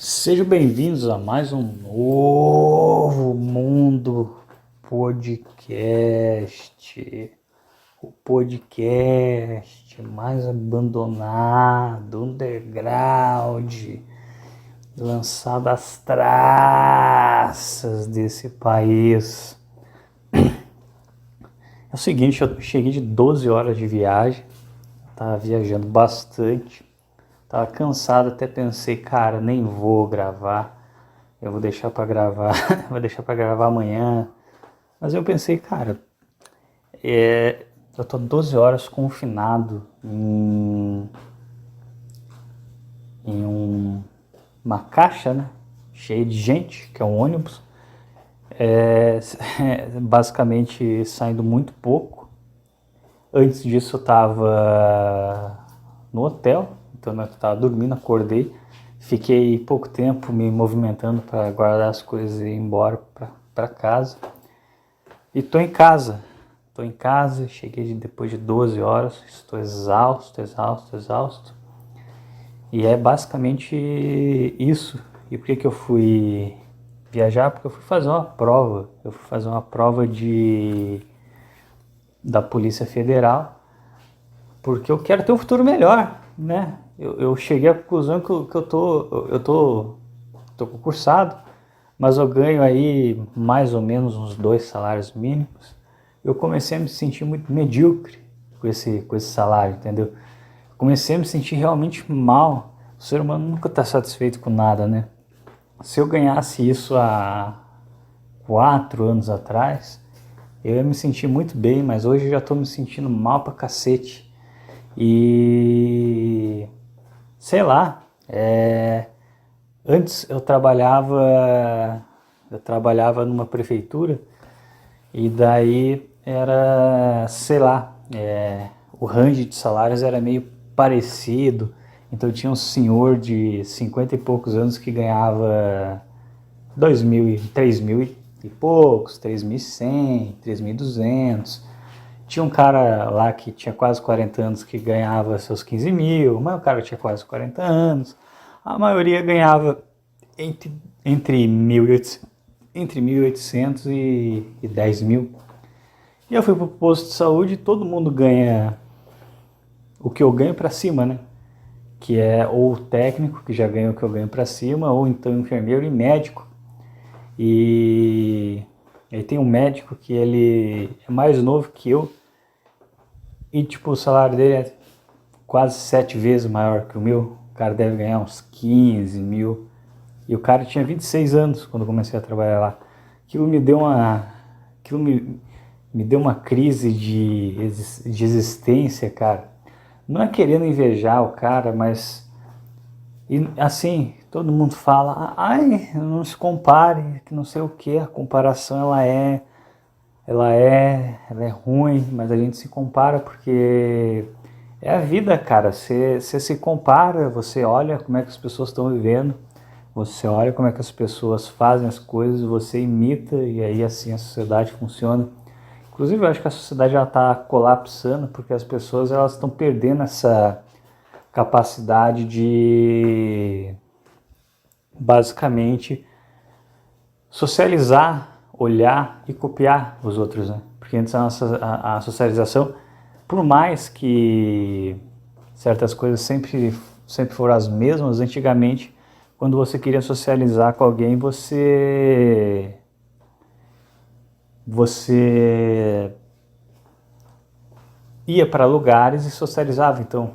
Sejam bem-vindos a mais um novo Mundo Podcast. O podcast mais abandonado, underground, lançado às traças desse país. É o seguinte, eu cheguei de 12 horas de viagem, tava viajando bastante. Tava cansado, até pensei, cara, nem vou gravar. Eu vou deixar pra gravar, vou deixar pra gravar amanhã. Mas eu pensei, cara, eu tô 12 horas confinado em uma caixa, né? Cheia de gente, que é um ônibus. Basicamente saindo muito pouco. Antes disso eu tava no hotel, então eu tava dormindo, acordei. Fiquei pouco tempo me movimentando para guardar as coisas e ir embora para casa. E tô em casa, cheguei depois de 12 horas, estou exausto. E é basicamente isso. E por que eu fui viajar? Porque eu fui fazer uma prova. Eu fui fazer uma prova da Polícia Federal, porque eu quero ter um futuro melhor, né? Eu cheguei à conclusão que eu tô concursado, mas eu ganho aí mais ou menos uns 2 salários mínimos. Eu comecei a me sentir muito medíocre com esse salário, entendeu? Comecei a me sentir realmente mal. O ser humano nunca está satisfeito com nada, né? Se eu ganhasse isso há 4 anos atrás, eu ia me sentir muito bem, mas hoje eu já estou me sentindo mal pra cacete. E sei lá, antes eu trabalhava numa prefeitura e daí era, sei lá, o range de salários era meio parecido. Então tinha um senhor de 50 e poucos anos que ganhava 2.000, 3.000 e poucos, 3.100, 3.200. Tinha um cara lá que tinha quase 40 anos que ganhava seus 15 mil, mas o cara tinha quase 40 anos. A maioria ganhava entre 1.800 e 10 mil. E eu fui pro posto de saúde e todo mundo ganha o que eu ganho para cima, né? Que é ou o técnico, que já ganha o que eu ganho para cima, ou então enfermeiro e médico. E aí tem um médico que ele é mais novo que eu, e tipo, o salário dele é quase 7 vezes maior que o meu. O cara deve ganhar uns 15 mil. E o cara tinha 26 anos quando eu comecei a trabalhar lá. Aquilo me deu uma. Aquilo me deu uma crise de existência, cara. Não é querendo invejar o cara, mas. E assim, todo mundo fala, ai, não se compare, que não sei o que, a comparação ela é ruim, mas a gente se compara porque é a vida, cara. Você se compara, você olha como é que as pessoas estão vivendo, você olha como é que as pessoas fazem as coisas, você imita e aí assim a sociedade funciona. Inclusive eu acho que a sociedade já está colapsando porque as pessoas elas estão perdendo essa capacidade de basicamente socializar, olhar e copiar os outros, né? Porque antes a socialização, por mais que certas coisas sempre foram as mesmas, antigamente, quando você queria socializar com alguém, você ia para lugares e socializava. Então,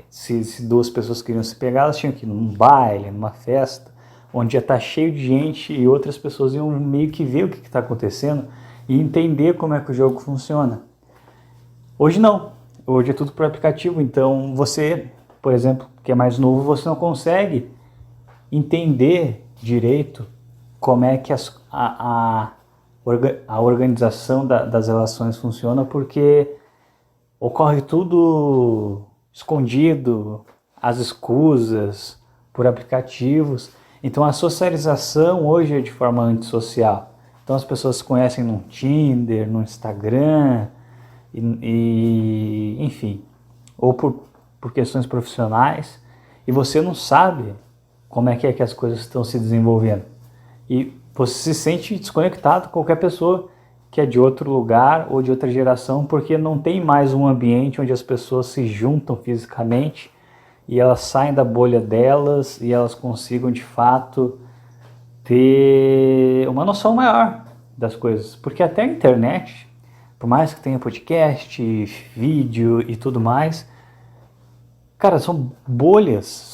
se duas pessoas queriam se pegar, elas tinham que ir num baile, numa festa, onde ia estar cheio de gente e outras pessoas iam meio que ver o que está acontecendo e entender como é que o jogo funciona. Hoje não, hoje é tudo por aplicativo, então você, por exemplo, que é mais novo, você não consegue entender direito como é que a organização das relações funciona, porque ocorre tudo escondido, às escusas, por aplicativos. Então a socialização hoje é de forma antissocial. Então as pessoas se conhecem no Tinder, no Instagram, enfim, ou por questões profissionais, e você não sabe como é que as coisas estão se desenvolvendo. E você se sente desconectado com qualquer pessoa que é de outro lugar ou de outra geração, porque não tem mais um ambiente onde as pessoas se juntam fisicamente e elas saem da bolha delas e elas consigam de fato ter uma noção maior das coisas. Porque até a internet, por mais que tenha podcast, vídeo e tudo mais, cara, são bolhas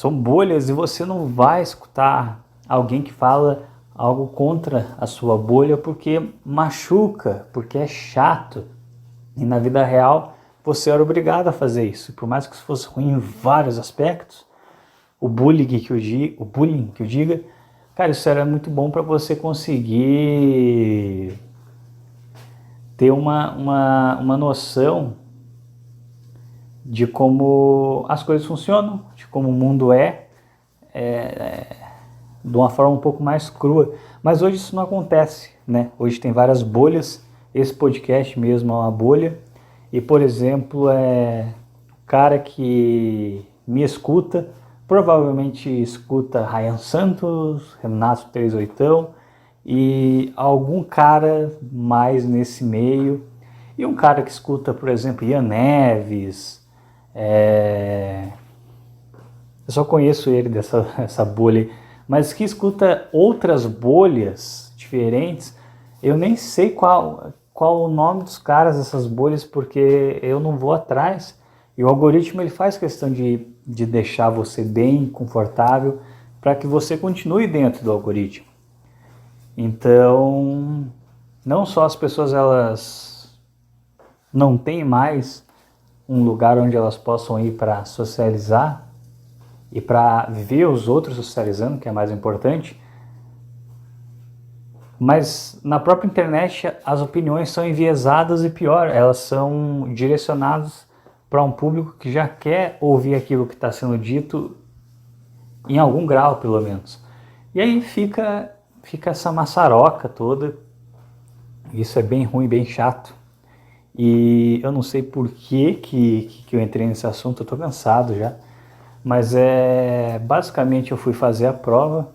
e você não vai escutar alguém que fala algo contra a sua bolha porque machuca, porque é chato. E na vida real você era obrigado a fazer isso. Por mais que isso fosse ruim em vários aspectos, o bullying que eu diga, cara, isso era muito bom para você conseguir ter uma noção de como as coisas funcionam, de como o mundo de uma forma um pouco mais crua. Mas hoje isso não acontece, né? Hoje tem várias bolhas, esse podcast mesmo é uma bolha. E, por exemplo, o cara que me escuta, provavelmente escuta Ryan Santos, Renato 38 e algum cara mais nesse meio. E um cara que escuta, por exemplo, Ian Neves. Eu só conheço ele essa bolha, mas que escuta outras bolhas diferentes, eu nem sei qual o nome dos caras dessas bolhas, porque eu não vou atrás. E o algoritmo ele faz questão de deixar você bem confortável para que você continue dentro do algoritmo. Então, não só as pessoas elas não têm mais um lugar onde elas possam ir para socializar e para ver os outros socializando, que é mais importante, mas na própria internet as opiniões são enviesadas e pior, elas são direcionadas para um público que já quer ouvir aquilo que está sendo dito em algum grau, pelo menos. E aí fica essa maçaroca toda. Isso é bem ruim, bem chato. E eu não sei por que eu entrei nesse assunto, eu tô cansado já. Mas basicamente eu fui fazer a prova,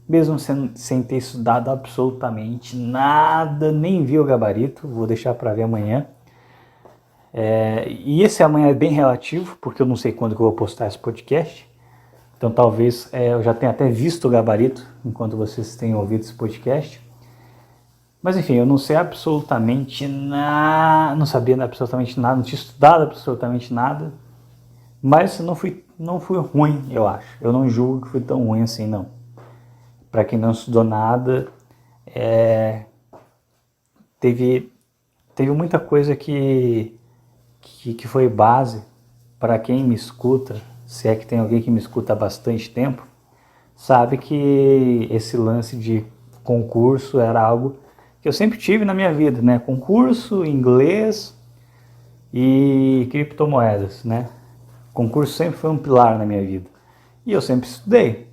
mesmo sem ter estudado absolutamente nada, nem vi o gabarito, vou deixar para ver amanhã. E esse amanhã é bem relativo, porque eu não sei quando que eu vou postar esse podcast. Então talvez eu já tenha até visto o gabarito enquanto vocês tenham ouvido esse podcast. Mas enfim, eu não sei absolutamente nada, não sabia absolutamente nada, não tinha estudado absolutamente nada. Mas não fui ruim, eu acho. Eu não julgo que fui tão ruim assim, não. Para quem não estudou nada, teve muita coisa que foi base para quem me escuta, se é que tem alguém que me escuta há bastante tempo, sabe que esse lance de concurso era algo que eu sempre tive na minha vida, né? Concurso, inglês e criptomoedas, né? Concurso sempre foi um pilar na minha vida. E eu sempre estudei.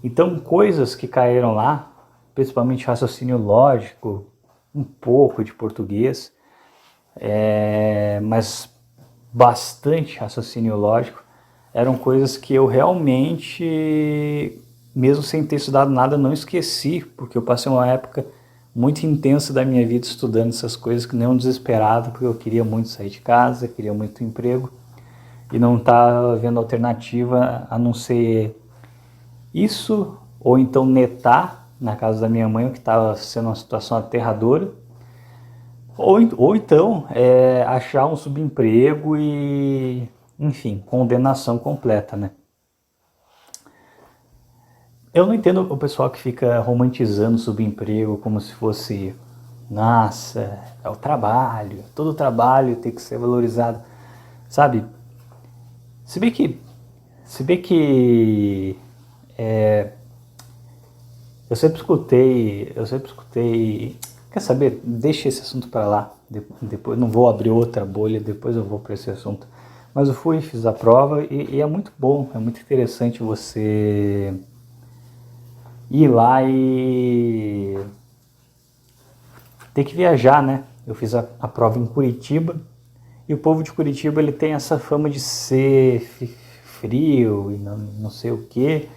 Então, coisas que caíram lá, principalmente raciocínio lógico, um pouco de português, mas bastante raciocínio lógico, eram coisas que eu realmente, mesmo sem ter estudado nada, não esqueci, porque eu passei uma época muito intensa da minha vida estudando essas coisas, que nem um desesperado, porque eu queria muito sair de casa, queria muito emprego, e não estava vendo alternativa a não ser isso, ou então netar na casa da minha mãe, o que estava sendo uma situação aterradora, ou então achar um subemprego e, enfim, condenação completa, né? Eu não entendo o pessoal que fica romantizando o subemprego como se fosse, nossa, é o trabalho, todo trabalho tem que ser valorizado, sabe? Se bem que eu sempre escutei, quer saber, deixa esse assunto para lá, depois não vou abrir outra bolha, depois eu vou para esse assunto. Mas eu fiz a prova e é muito bom, é muito interessante você ir lá e ter que viajar, né? Eu fiz a prova em Curitiba e o povo de Curitiba ele tem essa fama de ser frio e não sei o quê.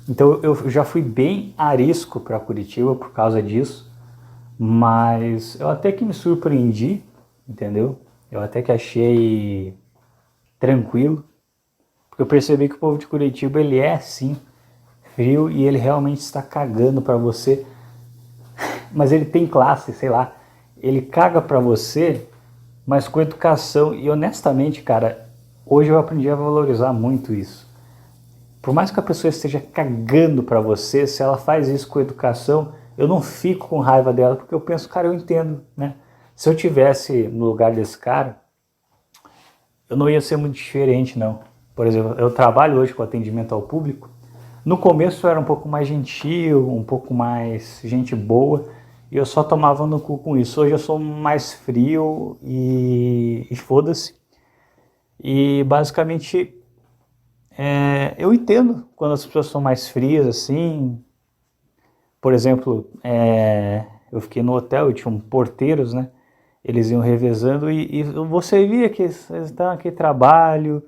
Então eu já fui bem arisco para Curitiba por causa disso, mas eu até que me surpreendi, entendeu? Eu até que achei tranquilo, porque eu percebi que o povo de Curitiba ele é sim frio e ele realmente está cagando para você, mas ele tem classe, sei lá, ele caga para você, mas com educação. E honestamente, cara, hoje eu aprendi a valorizar muito isso. Por mais que a pessoa esteja cagando para você, se ela faz isso com educação, eu não fico com raiva dela, porque eu penso, cara, eu entendo, né? Se eu tivesse no lugar desse cara, eu não ia ser muito diferente, não. Por exemplo, eu trabalho hoje com atendimento ao público. No começo eu era um pouco mais gentil, um pouco mais gente boa, e eu só tomava no cu com isso. Hoje eu sou mais frio e foda-se. E basicamente eu entendo quando as pessoas são mais frias assim. Por exemplo, eu fiquei no hotel e tinham porteiros, né? Eles iam revezando e você via que eles estavam aqui trabalho,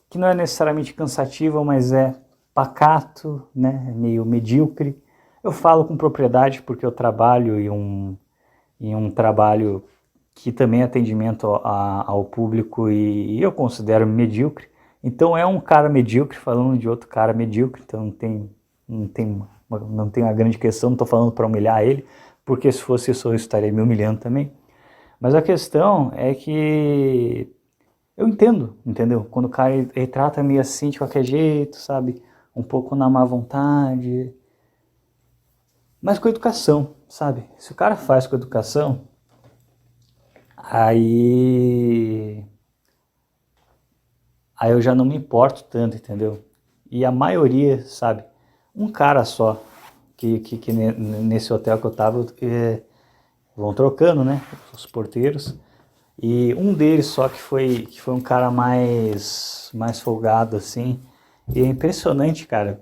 que não é necessariamente cansativo, mas é pacato, né? Meio medíocre. Eu falo com propriedade porque eu trabalho em um trabalho que também é atendimento ao público e eu considero medíocre. Então é um cara medíocre falando de outro cara medíocre, então não tem uma grande questão, não estou falando para humilhar ele, porque se fosse isso eu estaria me humilhando também. Mas a questão é que eu entendo, entendeu? Quando o cara ele trata meio assim de qualquer jeito, sabe? Um pouco na má vontade, mas com educação, sabe? Se o cara faz com educação, aí eu já não me importo tanto, entendeu? E a maioria, sabe? Um cara só, que nesse hotel que eu tava, vão trocando, né? Os porteiros. E um deles só que foi um cara mais folgado, assim. E é impressionante, cara.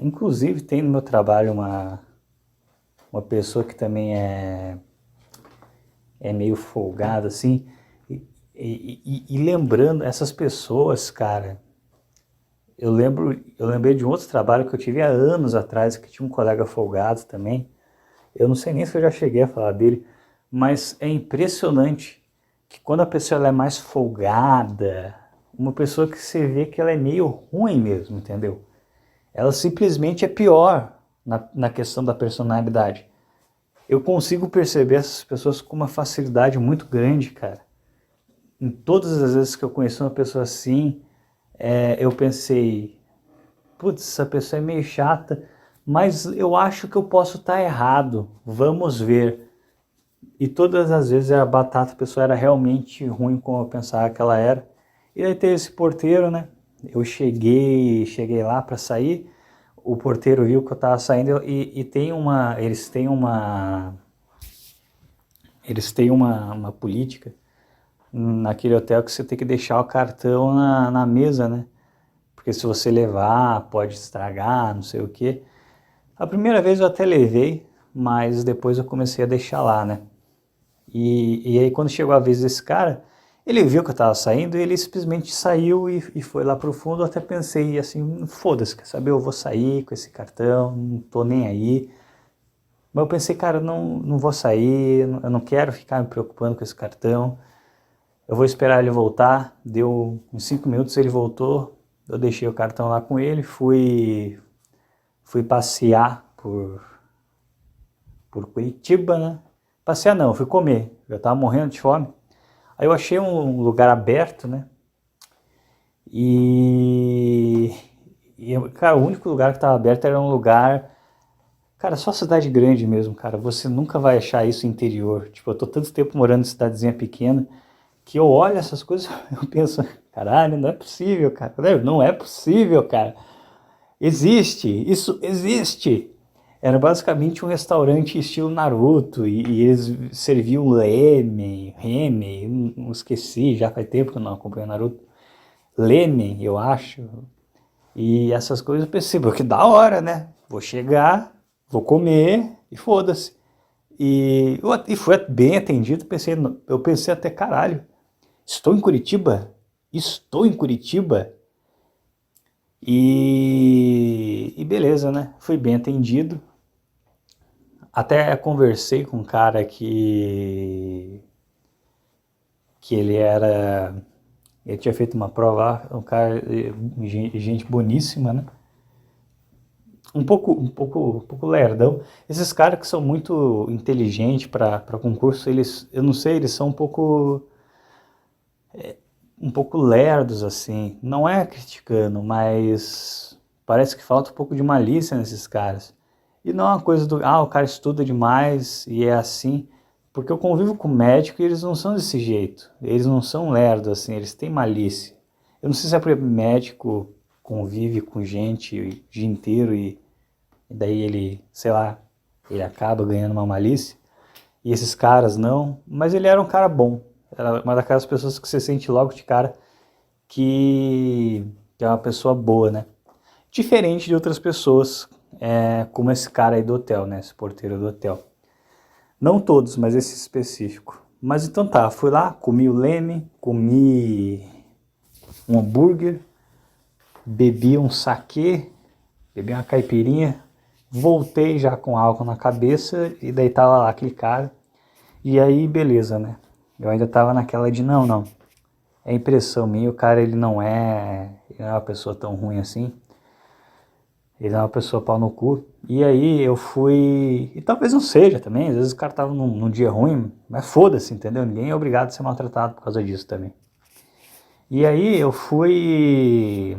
Inclusive tem no meu trabalho uma pessoa que também é meio folgada, assim. E lembrando, essas pessoas, cara, eu lembrei de um outro trabalho que eu tive há anos atrás, que tinha um colega folgado também. Eu não sei nem se eu já cheguei a falar dele, mas é impressionante que quando a pessoa ela é mais folgada, uma pessoa que você vê que ela é meio ruim mesmo, entendeu? Ela simplesmente é pior na questão da personalidade. Eu consigo perceber essas pessoas com uma facilidade muito grande, cara. Em todas as vezes que eu conheci uma pessoa assim, eu pensei, putz, essa pessoa é meio chata, mas eu acho que eu posso estar errado, vamos ver. E todas as vezes a batata, a pessoa era realmente ruim como eu pensava que ela era. E aí teve esse porteiro, né? Eu cheguei lá para sair, o porteiro viu que eu tava saindo e eles têm uma política naquele hotel que você tem que deixar o cartão na mesa, né? Porque se você levar, pode estragar, não sei o quê. A primeira vez eu até levei, mas depois eu comecei a deixar lá, né? E aí quando chegou a vez desse cara, ele viu que eu tava saindo e ele simplesmente saiu e foi lá pro fundo. Eu até pensei assim, foda-se, quer saber, eu vou sair com esse cartão, não tô nem aí. Mas eu pensei, cara, não vou sair, eu não quero ficar me preocupando com esse cartão. Eu vou esperar ele voltar. Deu uns 5 minutos, ele voltou. Eu deixei o cartão lá com ele, fui passear por Curitiba, né? Passear não, fui comer. Eu tava morrendo de fome. Aí eu achei um lugar aberto, né? Cara, o único lugar que tava aberto era um lugar... Cara, só cidade grande mesmo, cara. Você nunca vai achar isso no interior. Tipo, eu tô tanto tempo morando em cidadezinha pequena que eu olho essas coisas e eu penso, caralho, não é possível, cara. Não é possível, cara. Existe, isso existe. Era basicamente um restaurante estilo Naruto e eles serviam Reme, não esqueci, já faz tempo que eu não acompanho Naruto. Leme, eu acho. E essas coisas eu pensei, que da hora, né? Vou chegar, vou comer e foda-se. E foi bem atendido, eu pensei até, caralho, estou em Curitiba? Estou em Curitiba? E beleza, né? Fui bem atendido. Até conversei com um cara que ele tinha feito uma prova lá, um cara, gente boníssima, né? Um pouco lerdão. Esses caras que são muito inteligentes para concurso, eu não sei, eles são um pouco lerdos, assim. Não é criticando, mas parece que falta um pouco de malícia nesses caras. E não é uma coisa o cara estuda demais e é assim. Porque eu convivo com médico e eles não são desse jeito. Eles não são lerdos, assim, eles têm malícia. Eu não sei se é porque médico convive com gente o dia inteiro e daí ele, sei lá, ele acaba ganhando uma malícia. E esses caras não. Mas ele era um cara bom. Era uma daquelas pessoas que você sente logo de cara que é uma pessoa boa, né? Diferente de outras pessoas, como esse cara aí do hotel, né? Esse porteiro do hotel. Não todos, mas esse específico. Mas então tá, fui lá, comi o leme, comi um hambúrguer, bebi um saquê, bebi uma caipirinha, voltei já com álcool na cabeça e daí tava lá aquele cara. E aí, beleza, né? Eu ainda tava naquela de não. É impressão minha, o cara ele não é uma pessoa tão ruim assim. Ele é uma pessoa pau no cu. E aí eu fui... E talvez não seja também. Às vezes o cara tava num dia ruim. Mas foda-se, entendeu? Ninguém é obrigado a ser maltratado por causa disso também. E aí eu fui...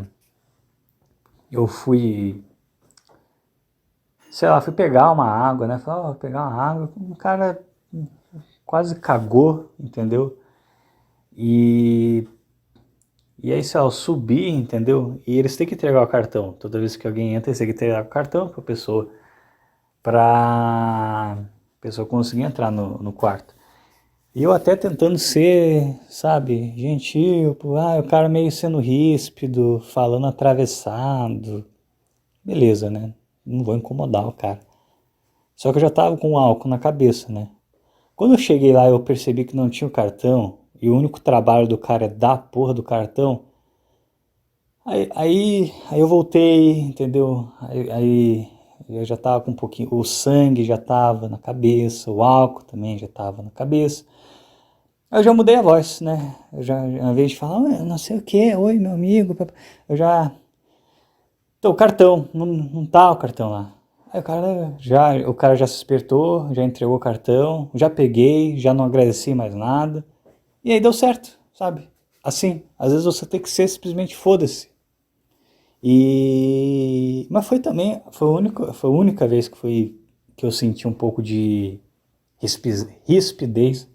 Sei lá, fui pegar uma água, né? Falei, vou pegar uma água. O cara quase cagou, entendeu? E aí, sei lá, eu subi, entendeu? E eles têm que entregar o cartão. Toda vez que alguém entra, eles têm que entregar o cartão pra pessoa conseguir entrar no quarto. E eu até tentando ser, sabe, gentil, o cara meio sendo ríspido, falando atravessado. Beleza, né? Não vou incomodar o cara. Só que eu já tava com o álcool na cabeça, né? Quando eu cheguei lá, eu percebi que não tinha o cartão, e o único trabalho do cara é dar a porra do cartão. Aí eu voltei, entendeu? Aí eu já tava com um pouquinho, o sangue já tava na cabeça, o álcool também já tava na cabeça. Aí eu já mudei a voz, né? Eu já, ao invés de falar, não sei o que, oi meu amigo, eu já... Então, o cartão, não tá o cartão lá. Aí o cara já se espertou, já entregou o cartão, já peguei, já não agradeci mais nada. E aí deu certo, sabe? Assim, às vezes você tem que ser simplesmente foda-se. Mas foi a única vez que eu senti um pouco de rispidez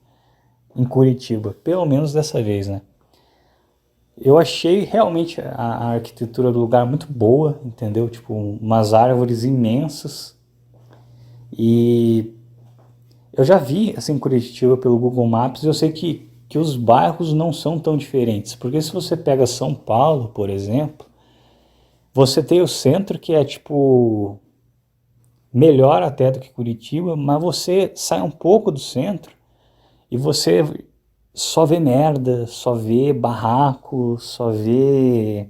em Curitiba, pelo menos dessa vez, né? Eu achei realmente a arquitetura do lugar muito boa, entendeu? Tipo, umas árvores imensas. E eu já vi, assim, Curitiba pelo Google Maps, e eu sei que os bairros não são tão diferentes. Porque se você pega São Paulo, por exemplo, você tem o centro que é, tipo, melhor até do que Curitiba, mas você sai um pouco do centro e você só vê merda, só vê barraco, só vê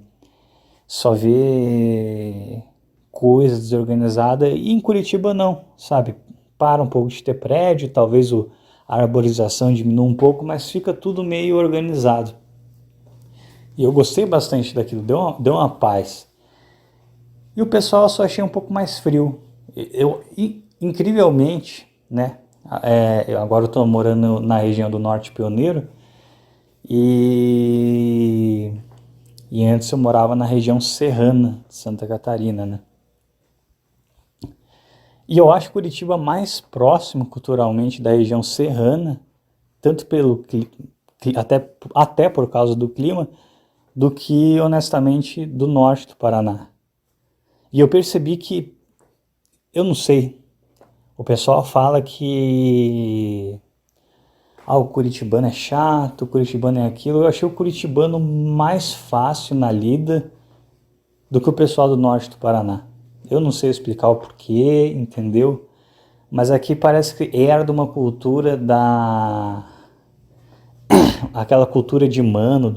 coisa desorganizada. E em Curitiba não, sabe? Para um pouco de ter prédio, talvez a arborização diminua um pouco, mas fica tudo meio organizado. E eu gostei bastante daquilo, deu uma paz. E o pessoal eu só achei um pouco mais frio. Incrivelmente, né? Agora eu estou morando na região do Norte Pioneiro e antes eu morava na região serrana de Santa Catarina, né? E eu acho Curitiba mais próximo culturalmente da região serrana, tanto até por causa do clima, do que honestamente do norte do Paraná. E eu percebi que, eu não sei, o pessoal fala que o curitibano é chato, o curitibano é aquilo. Eu achei o curitibano mais fácil na lida do que o pessoal do norte do Paraná. Eu não sei explicar o porquê, entendeu? Mas aqui parece que herda uma cultura aquela cultura de mano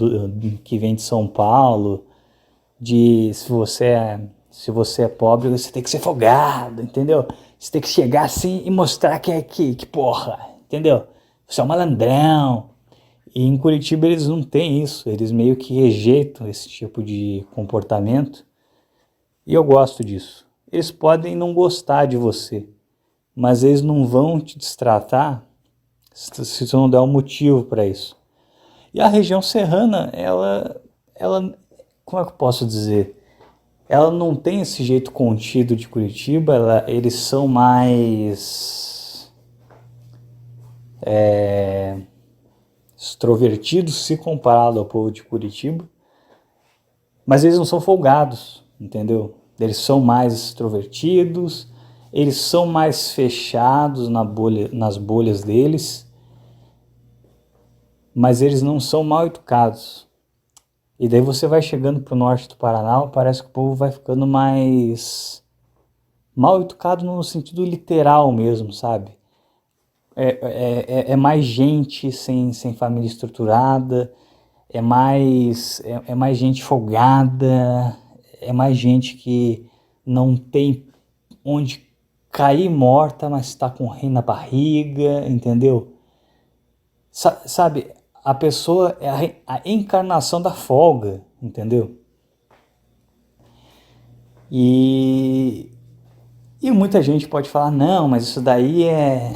que vem de São Paulo, de se você é pobre, você tem que ser folgado, entendeu? Você tem que chegar assim e mostrar que porra, entendeu? Você é um malandrão. E em Curitiba eles não têm isso, eles meio que rejeitam esse tipo de comportamento. E eu gosto disso. Eles podem não gostar de você, mas eles não vão te destratar se você não der um motivo para isso. E a região serrana, ela, como é que eu posso dizer? Ela não tem esse jeito contido de Curitiba, eles são mais extrovertidos se comparado ao povo de Curitiba, mas eles não são folgados, entendeu? Eles são mais extrovertidos, eles são mais fechados nas bolhas deles, mas eles não são mal educados. E daí você vai chegando pro norte do Paraná, parece que o povo vai ficando mais mal educado no sentido literal mesmo, sabe? É mais gente sem família estruturada, é mais gente folgada, é mais gente que não tem onde cair morta, mas está com rei na barriga, entendeu? Sabe, a pessoa é a encarnação da folga, entendeu? E muita gente pode falar, não, mas isso daí é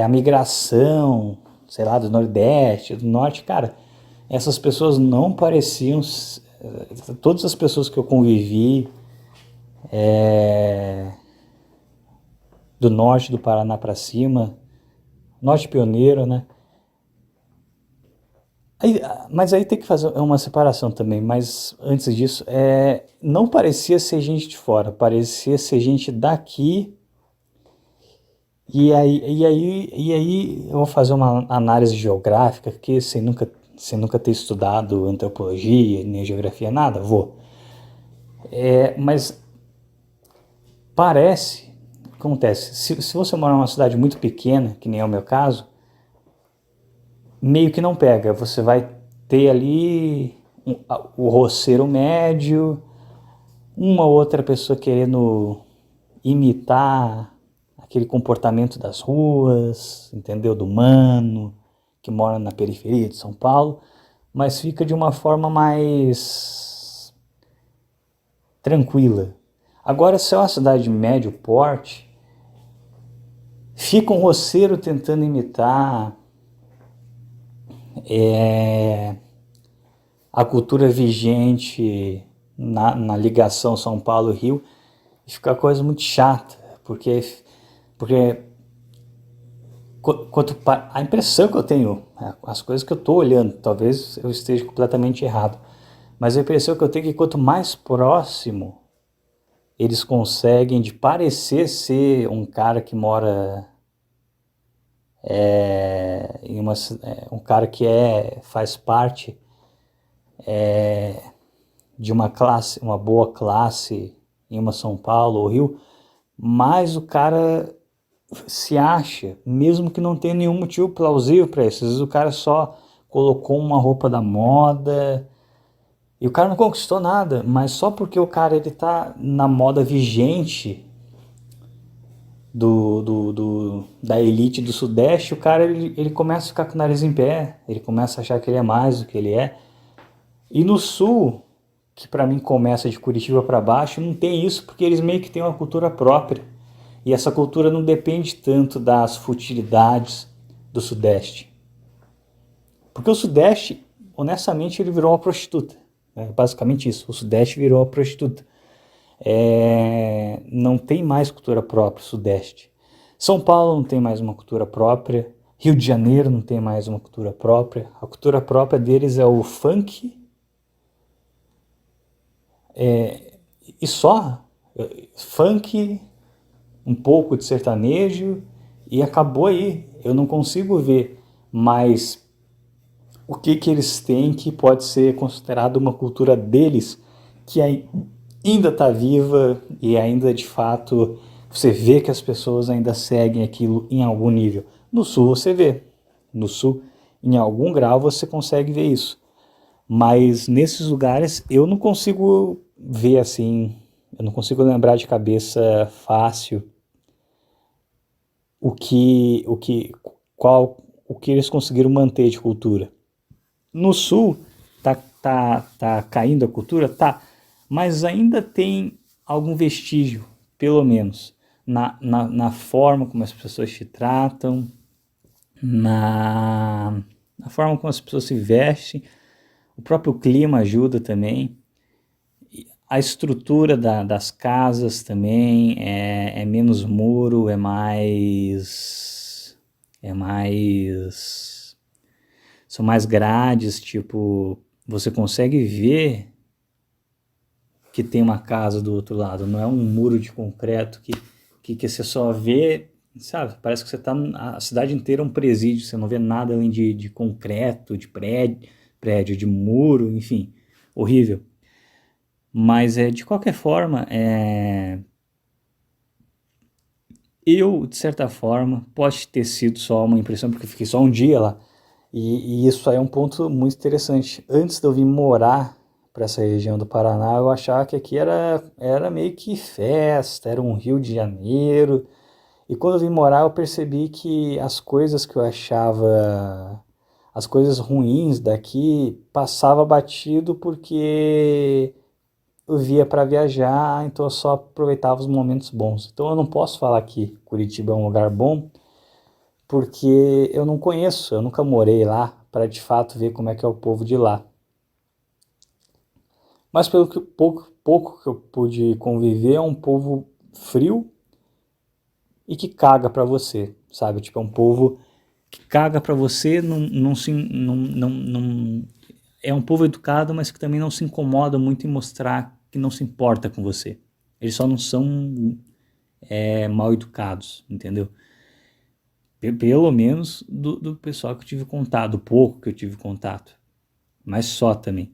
a migração, sei lá, do Nordeste, do Norte. Cara, essas pessoas não pareciam, todas as pessoas que eu convivi do Norte do Paraná para cima, Norte pioneiro, né? Mas aí tem que fazer uma separação também, mas antes disso, não parecia ser gente de fora, parecia ser gente daqui. E aí eu vou fazer uma análise geográfica, que sem nunca ter estudado antropologia, nem geografia, nada, vou. Mas parece, acontece, se você mora numa cidade muito pequena, que nem é o meu caso, meio que não pega. Você vai ter ali o roceiro médio, uma outra pessoa querendo imitar aquele comportamento das ruas, entendeu? Do mano, que mora na periferia de São Paulo, mas fica de uma forma mais tranquila. Agora, se é uma cidade de médio porte, fica um roceiro tentando imitar a cultura vigente na ligação São Paulo-Rio, e fica coisa muito chata, porque a impressão que eu tenho, as coisas que eu estou olhando, talvez eu esteja completamente errado, mas a impressão que eu tenho é que quanto mais próximo eles conseguem de parecer ser um cara que mora um cara que faz parte de uma boa classe em uma São Paulo ou Rio, mais o cara se acha, mesmo que não tenha nenhum motivo plausível para isso. Às vezes o cara só colocou uma roupa da moda e o cara não conquistou nada, mas só porque o cara ele tá na moda vigente da elite do Sudeste, o cara ele começa a ficar com o nariz em pé, ele começa a achar que ele é mais do que ele é. E no Sul, que para mim começa de Curitiba para baixo, não tem isso, porque eles meio que têm uma cultura própria. E essa cultura não depende tanto das futilidades do Sudeste. Porque o Sudeste, honestamente, ele virou uma prostituta. É basicamente isso, o Sudeste virou uma prostituta. Não tem mais cultura própria, o Sudeste. São Paulo não tem mais uma cultura própria. Rio de Janeiro não tem mais uma cultura própria. A cultura própria deles é o funk. E só. Funk, um pouco de sertanejo e acabou aí. Eu não consigo ver mais o que eles têm que pode ser considerado uma cultura deles, que ainda está viva e ainda de fato você vê que as pessoas ainda seguem aquilo em algum nível. No Sul você vê, no Sul em algum grau você consegue ver isso, Mas nesses lugares eu não consigo ver assim, eu não consigo lembrar de cabeça fácil o que, o que, o que eles conseguiram manter de cultura. No sul tá caindo a cultura, tá, mas ainda tem algum vestígio, pelo menos, na forma como as pessoas te tratam, na forma como as pessoas se vestem, o próprio clima ajuda também. A estrutura das casas também é menos muro, são mais grades, tipo, você consegue ver que tem uma casa do outro lado, não é um muro de concreto que você só vê, sabe, parece que você tá, a cidade inteira é um presídio, você não vê nada além de concreto, de prédio, de muro, enfim, horrível. Mas de qualquer forma, eu, de certa forma, pode ter sido só uma impressão, porque eu fiquei só um dia lá. E isso aí é um ponto muito interessante. Antes de eu vir morar para essa região do Paraná, eu achava que aqui era meio que festa, era um Rio de Janeiro. E quando eu vim morar, eu percebi que as coisas que eu achava, as coisas ruins daqui, passava batido porque eu via para viajar, então eu só aproveitava os momentos bons. Então eu não posso falar que Curitiba é um lugar bom, porque eu não conheço, eu nunca morei lá para de fato ver como é que é o povo de lá. Mas pelo que, pouco que eu pude conviver, é um povo frio e que caga para você, sabe? Tipo, é um povo que caga para você, é um povo educado, mas que também não se incomoda muito em mostrar que não se importa com você. Eles só não são mal educados, entendeu? Pelo menos do pessoal que eu tive contato, do pouco que eu tive contato, mas só também.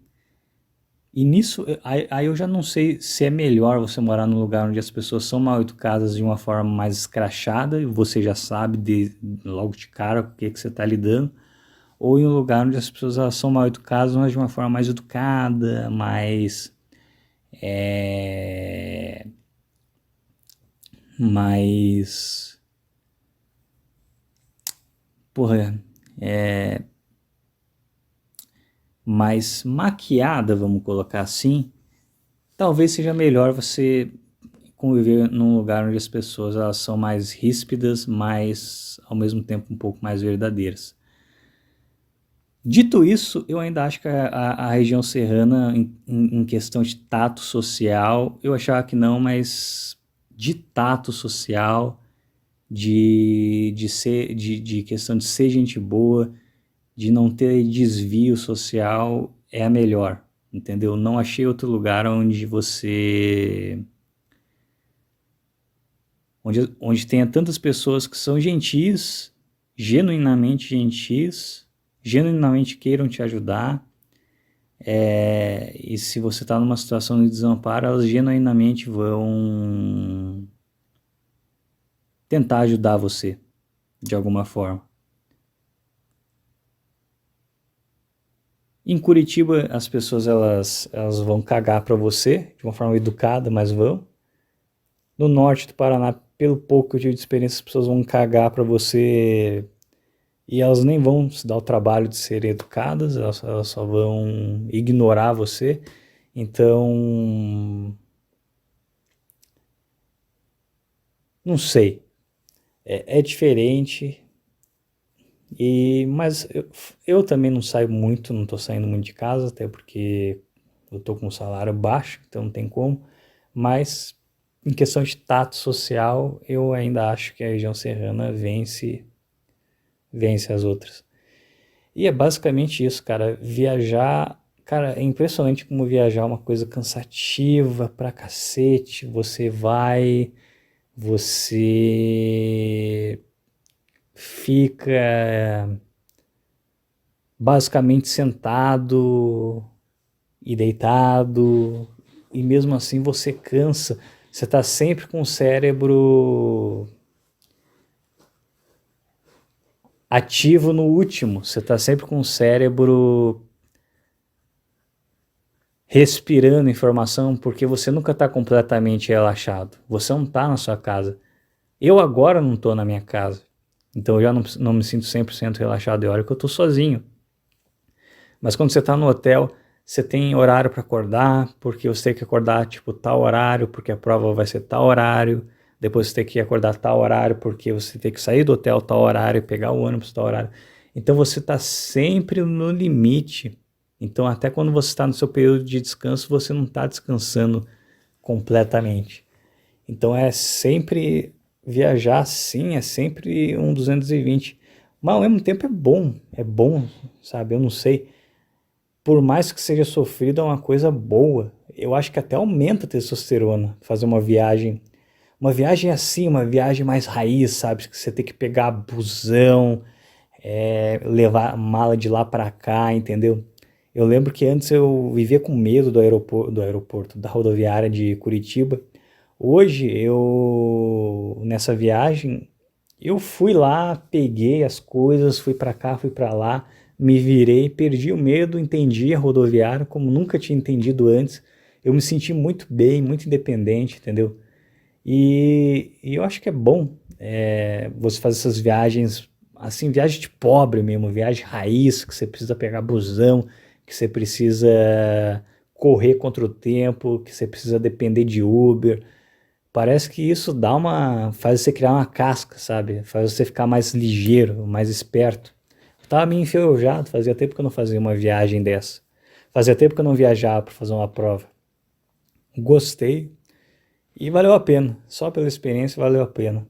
E nisso, aí eu já não sei se é melhor você morar num lugar onde as pessoas são mal educadas de uma forma mais escrachada, e você já sabe logo de cara com o que você está lidando, ou em um lugar onde as pessoas elas são mal educadas, mas de uma forma mais educada, é, mais, porra, mais maquiada, vamos colocar assim. Talvez seja melhor você conviver num lugar onde as pessoas elas são mais ríspidas, mas ao mesmo tempo um pouco mais verdadeiras. Dito isso, eu ainda acho que a região serrana, em questão de tato social, eu achava que não, mas de tato social, de questão de ser gente boa, de não ter desvio social, é a melhor, entendeu? Não achei outro lugar onde tenha tantas pessoas que são gentis, genuinamente gentis, genuinamente queiram te ajudar. E se você está numa situação de desamparo, elas genuinamente vão tentar ajudar você de alguma forma. Em Curitiba, as pessoas elas vão cagar para você de uma forma educada, mas vão. No norte do Paraná, pelo pouco que eu tive de experiência, as pessoas vão cagar para você e elas nem vão se dar o trabalho de serem educadas, elas só vão ignorar você. Então, não sei, é diferente. Mas eu também não saio muito, não estou saindo muito de casa, até porque eu estou com um salário baixo, então não tem como. Mas em questão de tato social, eu ainda acho que a região serrana vence as outras. E é basicamente isso, cara. Viajar, cara, é impressionante como viajar é uma coisa cansativa pra cacete. Você fica basicamente sentado e deitado, e mesmo assim você cansa. Você tá sempre com o cérebro ativo no último. Você tá sempre com o cérebro respirando informação, porque você nunca está completamente relaxado. Você não está na sua casa. Eu agora não estou na minha casa. Então eu já não me sinto 100% relaxado. E olha que eu estou sozinho. Mas quando você está no hotel, você tem horário para acordar, porque você tem que acordar tipo tal horário, porque a prova vai ser tal horário. Depois você tem que acordar tal horário, porque você tem que sair do hotel tal horário, pegar o ônibus tal horário. Então você está sempre no limite. Então até quando você está no seu período de descanso, você não está descansando completamente. Então é sempre viajar, sim, é sempre um 220. Mas ao mesmo tempo é bom, sabe? Eu não sei. Por mais que seja sofrido, é uma coisa boa. Eu acho que até aumenta a testosterona fazer uma viagem. Uma viagem assim, uma viagem mais raiz, sabe? Que você tem que pegar busão, levar a mala de lá pra cá, entendeu? Eu lembro que antes eu vivia com medo do aeroporto, da rodoviária de Curitiba. Hoje nessa viagem, eu fui lá, peguei as coisas, fui pra cá, fui pra lá, me virei, perdi o medo, entendi a rodoviária como nunca tinha entendido antes. Eu me senti muito bem, muito independente, entendeu? E eu acho que é bom você fazer essas viagens, assim, viagem de pobre mesmo, viagem raiz, que você precisa pegar busão, que você precisa correr contra o tempo, que você precisa depender de Uber. Parece que isso faz você criar uma casca, sabe? Faz você ficar mais ligeiro, mais esperto. Eu tava meio enferrujado, fazia tempo que eu não fazia uma viagem dessa. Fazia tempo que eu não viajava para fazer uma prova. Gostei e valeu a pena. Só pela experiência valeu a pena.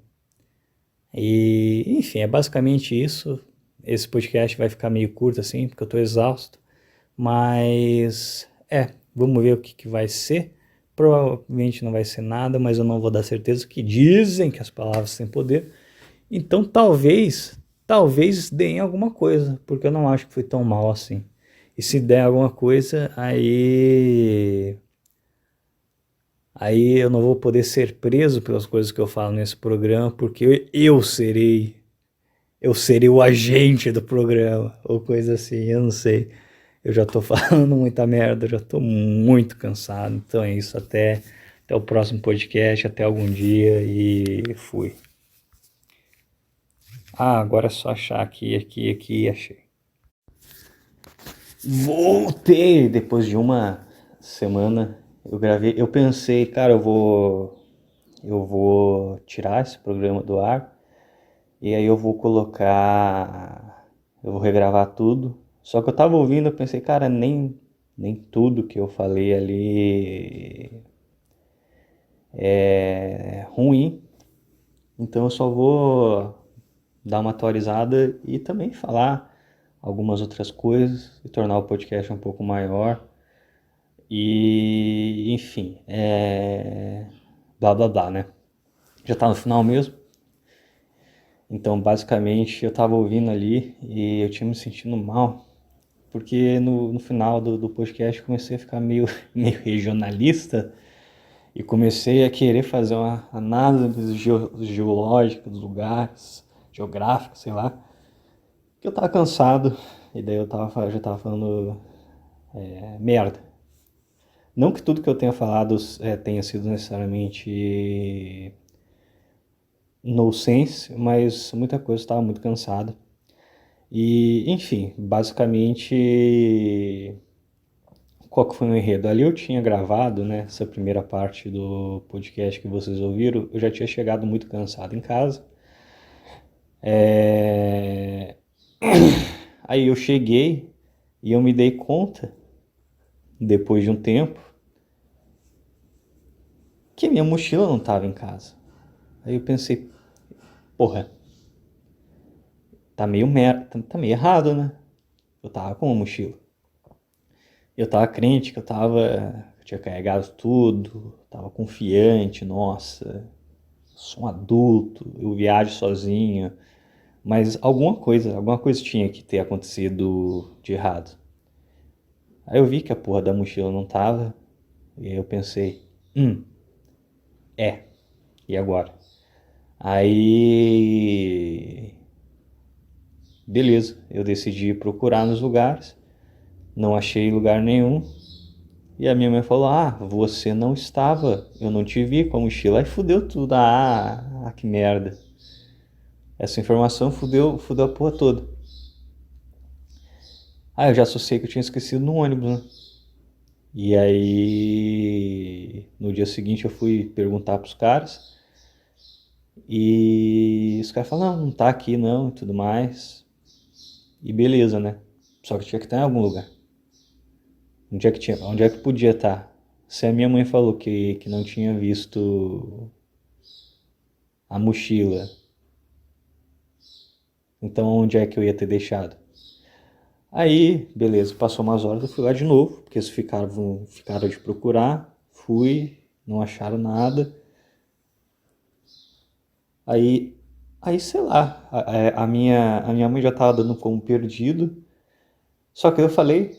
E, enfim, é basicamente isso. Esse podcast vai ficar meio curto assim, porque eu tô exausto. Mas, vamos ver o que vai ser. Provavelmente não vai ser nada, mas eu não vou dar certeza, que dizem que as palavras têm poder. Então talvez deem alguma coisa, porque eu não acho que foi tão mal assim. E se der alguma coisa, aí eu não vou poder ser preso pelas coisas que eu falo nesse programa, porque eu serei o agente do programa, ou coisa assim, eu não sei. Eu já tô falando muita merda, eu já tô muito cansado. Então é isso, até o próximo podcast, até algum dia e fui. Agora é só achar aqui, achei. Voltei depois de uma semana. Eu gravei, eu pensei, cara, eu vou tirar esse programa do ar e aí eu vou regravar tudo. Só que eu tava ouvindo, eu pensei, cara, nem tudo que eu falei ali é ruim. Então eu só vou dar uma atualizada e também falar algumas outras coisas e tornar o podcast um pouco maior. E, enfim, blá blá blá, né? Já tá no final mesmo. Então, basicamente, eu tava ouvindo ali e eu tinha me sentindo mal, porque no final do podcast comecei a ficar meio regionalista e comecei a querer fazer uma análise geológica dos lugares, geográfica, sei lá, que eu tava cansado e daí já tava falando merda. Não que tudo que eu tenha falado tenha sido necessariamente no sense, mas muita coisa estava muito cansada. E, enfim, basicamente, qual que foi o enredo? Ali eu tinha gravado, né, essa primeira parte do podcast que vocês ouviram, eu já tinha chegado muito cansado em casa. Aí eu cheguei e eu me dei conta, depois de um tempo, que minha mochila não estava em casa. Aí eu pensei, porra, tá meio errado, né? Eu tava com uma mochila. Eu tava crente que eu tinha carregado tudo, tava confiante, nossa, sou um adulto, eu viajo sozinho. Mas alguma coisa tinha que ter acontecido de errado. Aí eu vi que a porra da mochila não tava, e aí eu pensei, é, e agora? Aí, beleza, eu decidi procurar nos lugares, não achei lugar nenhum, E a minha mãe falou, você não estava, eu não te vi com a mochila. Aí fudeu tudo, que merda. Essa informação fudeu a porra toda. Eu já associei que eu tinha esquecido no ônibus, né? E aí, no dia seguinte eu fui perguntar pros caras. E os caras falaram, não tá aqui não, e tudo mais. E beleza, né? Só que tinha que estar em algum lugar. Onde é que podia estar? Se a minha mãe falou que não tinha visto a mochila, então onde é que eu ia ter deixado? Aí, beleza, passou umas horas, eu fui lá de novo, porque eles ficaram de procurar, fui, não acharam nada. Aí, aí sei lá, a minha mãe já tava dando como perdido, só que eu falei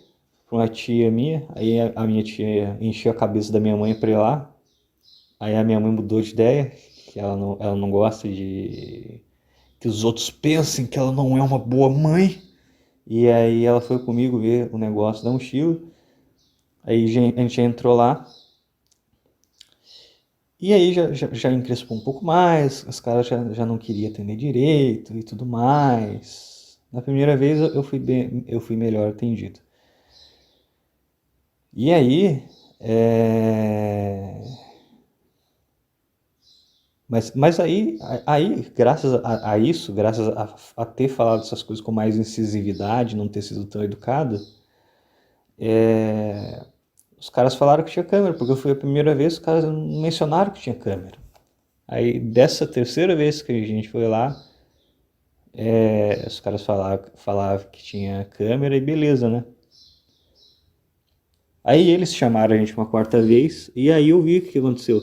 pra uma tia minha, aí a minha tia encheu a cabeça da minha mãe pra ir lá, aí a minha mãe mudou de ideia, que ela não gosta de que os outros pensem que ela não é uma boa mãe. E aí ela foi comigo ver o negócio da mochila. Aí a gente entrou lá. E aí já encrespou um pouco mais. Os caras já não queriam atender direito e tudo mais. Na primeira vez eu fui melhor atendido. E aí. Mas aí graças a isso, graças a ter falado essas coisas com mais incisividade, não ter sido tão educado, os caras falaram que tinha câmera, porque eu fui a primeira vez, os caras não mencionaram que tinha câmera. Aí dessa terceira vez que a gente foi lá, os caras falavam que tinha câmera e beleza, né? Aí eles chamaram a gente uma quarta vez e aí eu vi o que aconteceu.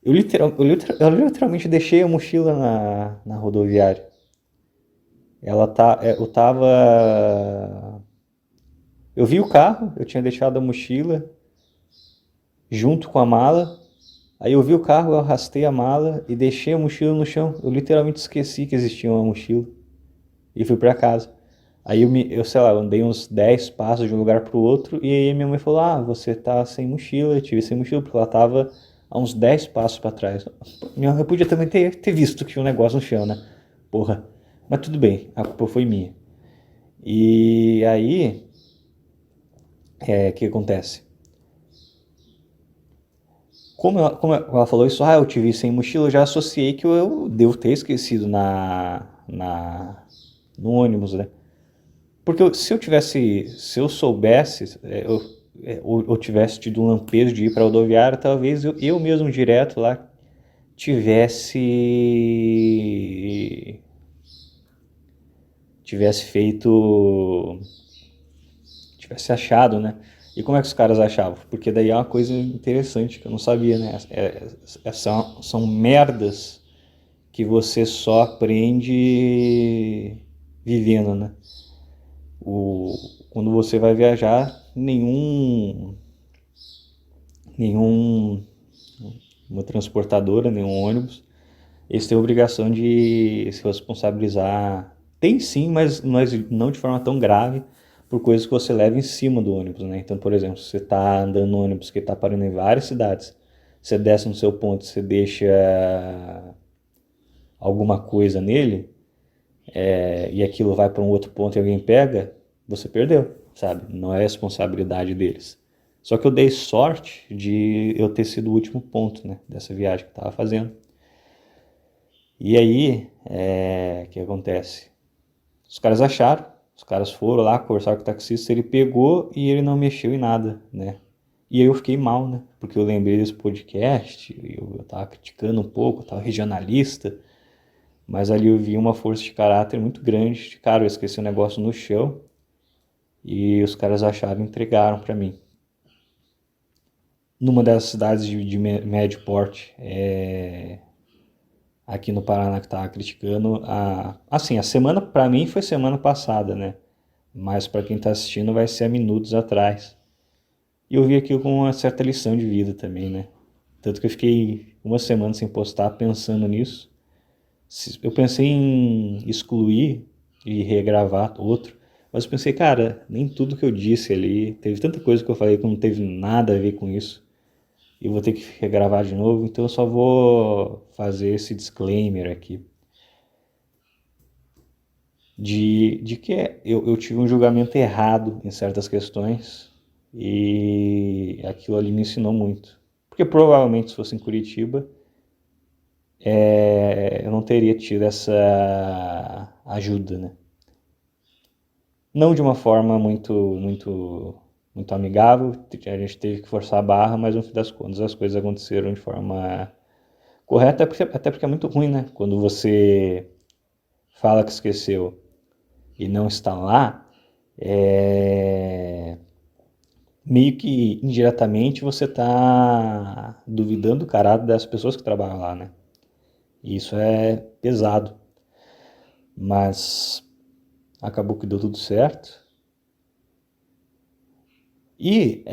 Eu literalmente deixei a mochila na rodoviária. Eu tava. Eu vi o carro, eu tinha deixado a mochila junto com a mala. Aí eu vi o carro, eu arrastei a mala e deixei a mochila no chão. Eu literalmente esqueci que existia uma mochila e fui pra casa. Aí eu sei lá, eu andei uns 10 passos de um lugar pro outro e aí minha mãe falou: você tá sem mochila. Eu tive sem mochila porque ela tava a uns 10 passos pra trás. Minha mãe podia também ter visto que tinha um negócio no chão, né? Porra. Mas tudo bem, a culpa foi minha. E aí, o que acontece? Como ela falou isso, eu tive sem mochila, eu já associei que eu devo ter esquecido no ônibus, né? Porque se eu soubesse, ou tivesse tido um lampejo de ir para a rodoviária, talvez eu mesmo direto lá tivesse tivesse feito, tivesse achado, né? E como é que os caras achavam? Porque daí é uma coisa interessante que eu não sabia, né? São merdas que você só aprende vivendo, né? Quando você vai viajar, nenhum uma transportadora, nenhum ônibus, eles têm a obrigação de se responsabilizar. Tem sim, mas não de forma tão grave, por coisas que você leva em cima do ônibus, né? Então, por exemplo, se você está andando no ônibus que está parando em várias cidades, você desce no seu ponto, você deixa alguma coisa nele, e aquilo vai para um outro ponto e alguém pega, você perdeu, sabe? Não é responsabilidade deles. Só que eu dei sorte de eu ter sido o último ponto, né, dessa viagem que eu estava fazendo. E aí, o que acontece? Os caras acharam, os caras foram lá, conversaram com o taxista, ele pegou e ele não mexeu em nada, né? E aí eu fiquei mal, né? Porque eu lembrei desse podcast, eu tava criticando um pouco, eu tava regionalista, mas ali eu vi uma força de caráter muito grande. Cara, eu esqueci o negócio no chão e os caras acharam e entregaram para mim. Numa dessas cidades de médio porte, aqui no Paraná que tava criticando, assim, a semana para mim foi semana passada, né? Mas para quem tá assistindo vai ser há minutos atrás. E eu vi aquilo com uma certa lição de vida também, né? Tanto que eu fiquei uma semana sem postar pensando nisso. Eu pensei em excluir e regravar outro, Mas eu pensei, cara, nem tudo que eu disse ali, teve tanta coisa que eu falei que não teve nada a ver com isso. E eu vou ter que regravar de novo, então eu só vou fazer esse disclaimer aqui. De que eu tive um julgamento errado em certas questões e aquilo ali me ensinou muito. Porque provavelmente se fosse em Curitiba, eu não teria tido essa ajuda, né? Não de uma forma muito amigável, a gente teve que forçar a barra, mas no fim das contas as coisas aconteceram de forma correta, até porque é muito ruim, né? Quando você fala que esqueceu e não está lá, meio que indiretamente você está duvidando do caráter das pessoas que trabalham lá, né? E isso é pesado, mas acabou que deu tudo certo. E,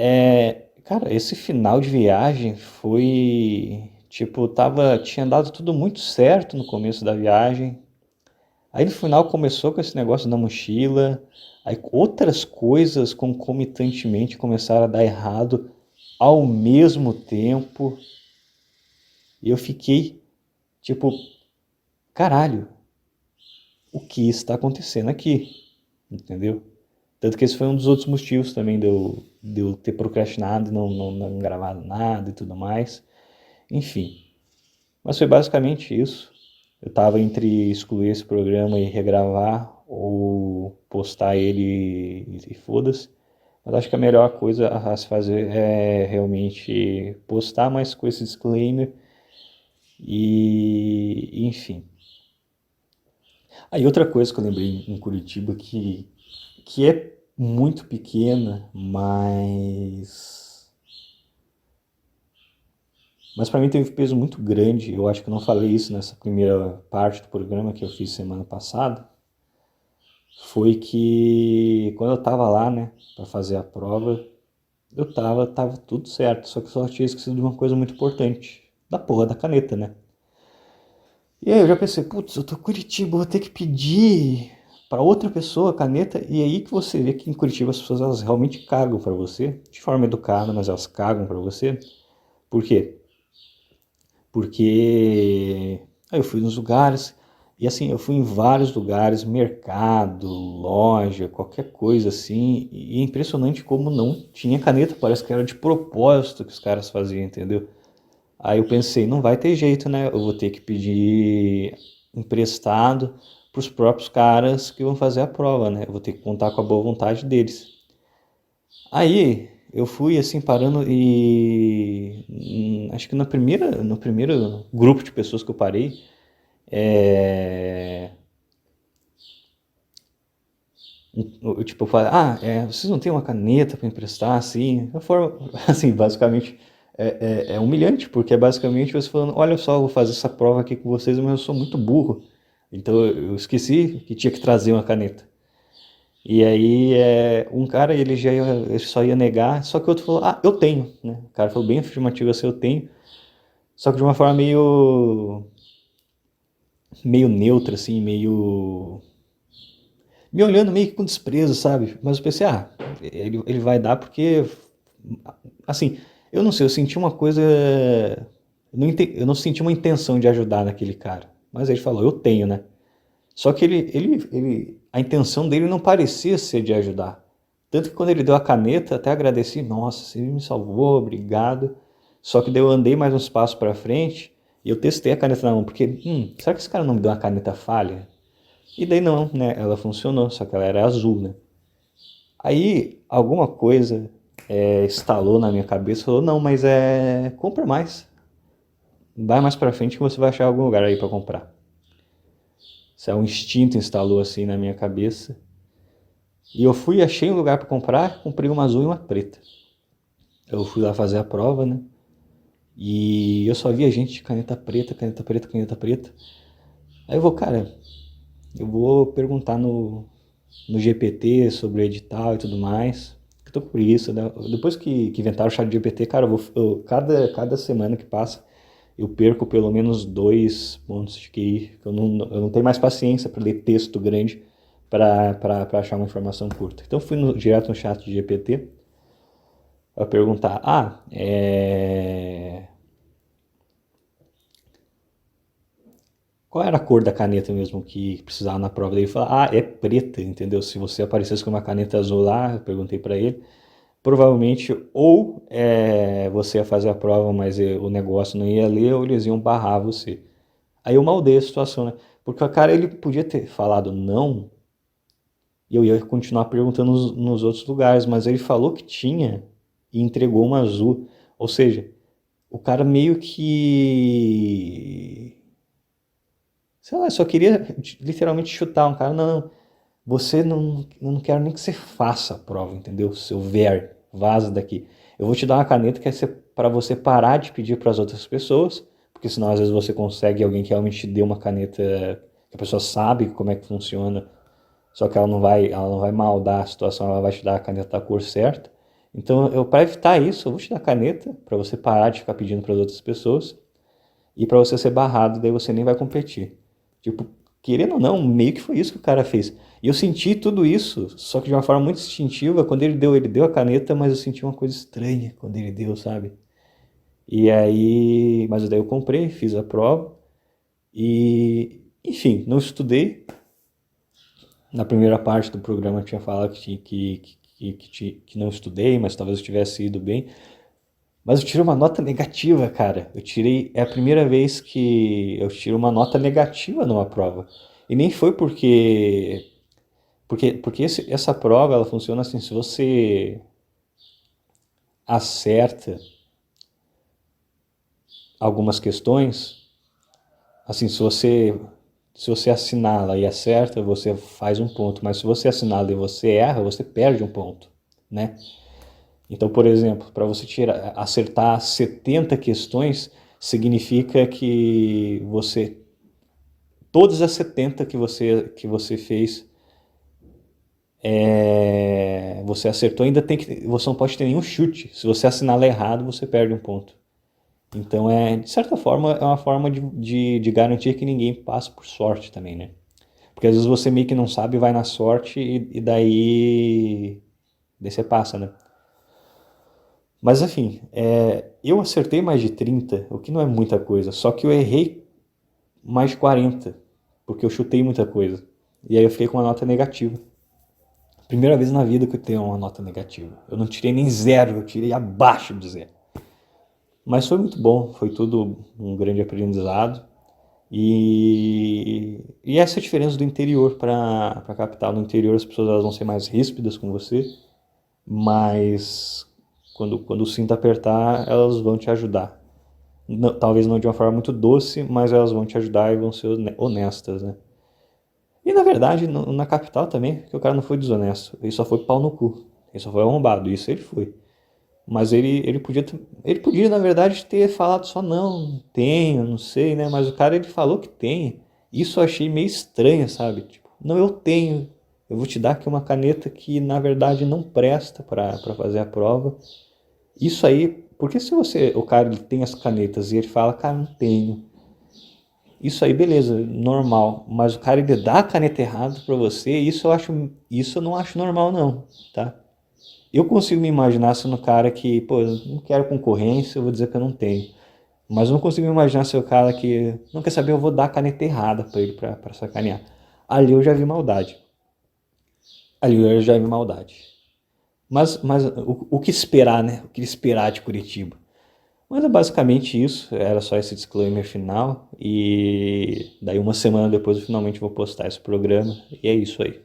cara, esse final de viagem foi, tipo, tinha dado tudo muito certo no começo da viagem. Aí no final começou com esse negócio da mochila, aí outras coisas concomitantemente começaram a dar errado ao mesmo tempo. E eu fiquei, tipo, caralho, o que está acontecendo aqui? Entendeu? Tanto que esse foi um dos outros motivos também de eu ter procrastinado, não gravado nada e tudo mais. Enfim, mas foi basicamente isso. Eu estava entre excluir esse programa e regravar ou postar ele e foda-se. Mas acho que a melhor coisa a se fazer é realmente postar, mas com esse disclaimer. E enfim. Aí outra coisa que eu lembrei em Curitiba que é muito pequena, mas para mim teve um peso muito grande. Eu acho que eu não falei isso nessa primeira parte do programa que eu fiz semana passada. Foi que quando eu tava lá, né, para fazer a prova, tava tudo certo, só que eu só tinha esquecido de uma coisa muito importante, da porra da caneta, né? E aí eu já pensei, putz, eu tô em Curitiba, vou ter que pedir para outra pessoa a caneta, e aí que você vê que em Curitiba as pessoas elas realmente cagam para você, de forma educada, mas elas cagam para você. Por quê? Porque aí eu fui nos lugares, e assim, eu fui em vários lugares, mercado, loja, qualquer coisa assim, e é impressionante como não tinha caneta, parece que era de propósito que os caras faziam, entendeu? Aí eu pensei, não vai ter jeito, né? Eu vou ter que pedir emprestado para os próprios caras que vão fazer a prova, né? Eu vou ter que contar com a boa vontade deles. Aí eu fui assim parando e acho que no primeiro grupo de pessoas que eu parei, é, tipo, eu falei, vocês não têm uma caneta para emprestar, assim? A forma, assim, basicamente é humilhante, porque é basicamente você falando, olha só, eu vou fazer essa prova aqui com vocês, mas eu sou muito burro. Então eu esqueci que tinha que trazer uma caneta. E aí um cara ele só ia negar, só que o outro falou, eu tenho, né? O cara falou bem afirmativo assim, eu tenho, só que de uma forma meio neutra, assim, meio me olhando meio que com desprezo, sabe? Mas eu pensei, ele vai dar porque, assim, eu não sei, eu senti uma coisa, eu não senti uma intenção de ajudar naquele cara, mas ele falou, eu tenho, né? Só que a intenção dele não parecia ser de ajudar. Tanto que quando ele deu a caneta, até agradeci, nossa, você me salvou, obrigado. Só que daí eu andei mais uns passos para frente e eu testei a caneta na mão, porque, será que esse cara não me deu uma caneta falha? E daí não, né? Ela funcionou, só que ela era azul, né? Aí alguma coisa estalou na minha cabeça, falou, não, mas compra mais. Vai mais para frente que você vai achar algum lugar aí para comprar. Isso é um instinto instalou assim na minha cabeça. E eu fui, achei um lugar para comprar, comprei uma azul e uma preta. Eu fui lá fazer a prova, né? E eu só via gente de caneta preta, caneta preta, caneta preta. Aí eu vou perguntar no GPT sobre o edital e tudo mais. Eu tô por isso, né? Depois que inventaram o chat GPT, cara, cada semana que passa, eu perco pelo menos 2 pontos de QI. Eu não tenho mais paciência para ler texto grande para achar uma informação curta. Então fui direto no chat de GPT para perguntar, qual era a cor da caneta mesmo que precisava na prova? Daí ele falou, é preta, entendeu? Se você aparecesse com uma caneta azul lá, eu perguntei para ele, provavelmente ou você ia fazer a prova, mas o negócio não ia ler, ou eles iam barrar você. Aí eu maldei a situação, né? Porque o cara, ele podia ter falado não, e eu ia continuar perguntando nos outros lugares, mas ele falou que tinha e entregou uma azul. Ou seja, o cara meio que, sei lá, só queria literalmente chutar um cara. Não, você não, eu não quero nem que você faça a prova, entendeu? Seu ver, vaza daqui. Eu vou te dar uma caneta que é para você parar de pedir para as outras pessoas, porque senão às vezes você consegue alguém que realmente te dê uma caneta que a pessoa sabe como é que funciona, só que ela não vai maldar a situação, ela vai te dar a caneta da cor certa. Então, para evitar isso, eu vou te dar a caneta para você parar de ficar pedindo para as outras pessoas e para você ser barrado, daí você nem vai competir. Tipo, querendo ou não, meio que foi isso que o cara fez. E eu senti tudo isso, só que de uma forma muito instintiva. Quando ele deu a caneta, mas eu senti uma coisa estranha quando ele deu, sabe? E aí, mas daí eu comprei, fiz a prova e, enfim, não estudei. Na primeira parte do programa eu tinha falado que não estudei, mas talvez eu tivesse ido bem. Mas eu tirei uma nota negativa, cara. É a primeira vez que eu tiro uma nota negativa numa prova. E nem foi porque essa prova ela funciona assim, se você acerta algumas questões, assim, se você assinala e acerta, você faz um ponto, mas se você assinala e você erra, você perde um ponto, né? Então, por exemplo, para você acertar 70 questões, significa que todas as 70 que você fez, você acertou, ainda você não pode ter nenhum chute. Se você assinalar errado, você perde um ponto. Então, de certa forma, é uma forma de garantir que ninguém passe por sorte também, né? Porque às vezes você meio que não sabe, vai na sorte e daí você passa, né? Mas enfim, eu acertei mais de 30, o que não é muita coisa, só que eu errei mais de 40, porque eu chutei muita coisa. E aí eu fiquei com uma nota negativa. Primeira vez na vida que eu tenho uma nota negativa. Eu não tirei nem zero, eu tirei abaixo de zero. Mas foi muito bom, foi tudo um grande aprendizado. E essa é a diferença do interior para a capital. No interior as pessoas elas vão ser mais ríspidas com você, mas quando o cinto apertar, elas vão te ajudar. Não, talvez não de uma forma muito doce, mas elas vão te ajudar e vão ser honestas, né? E na verdade, na capital também, que o cara não foi desonesto, ele só foi pau no cu, ele só foi arrombado, isso ele foi. Mas ele podia na verdade ter falado só não tenho, não sei, né? Mas o cara ele falou que tem. Isso eu achei meio estranho, sabe? Tipo, não, eu tenho. Eu vou te dar aqui uma caneta que na verdade não presta para fazer a prova. Isso aí, porque se o cara ele tem as canetas e ele fala, cara, não tenho. Isso aí, beleza, normal. Mas o cara ele dá a caneta errada para você, isso eu não acho normal não, tá? Eu consigo me imaginar sendo um cara que, pô, eu não quero concorrência, eu vou dizer que eu não tenho. Mas eu não consigo me imaginar ser o cara que não quer saber, eu vou dar a caneta errada para ele para sacanear. Ali eu já vi maldade. Ali eu já vi maldade. Mas o que esperar, né? O que esperar de Curitiba? Mas é basicamente isso, era só esse disclaimer final e daí uma semana depois eu finalmente vou postar esse programa e é isso aí.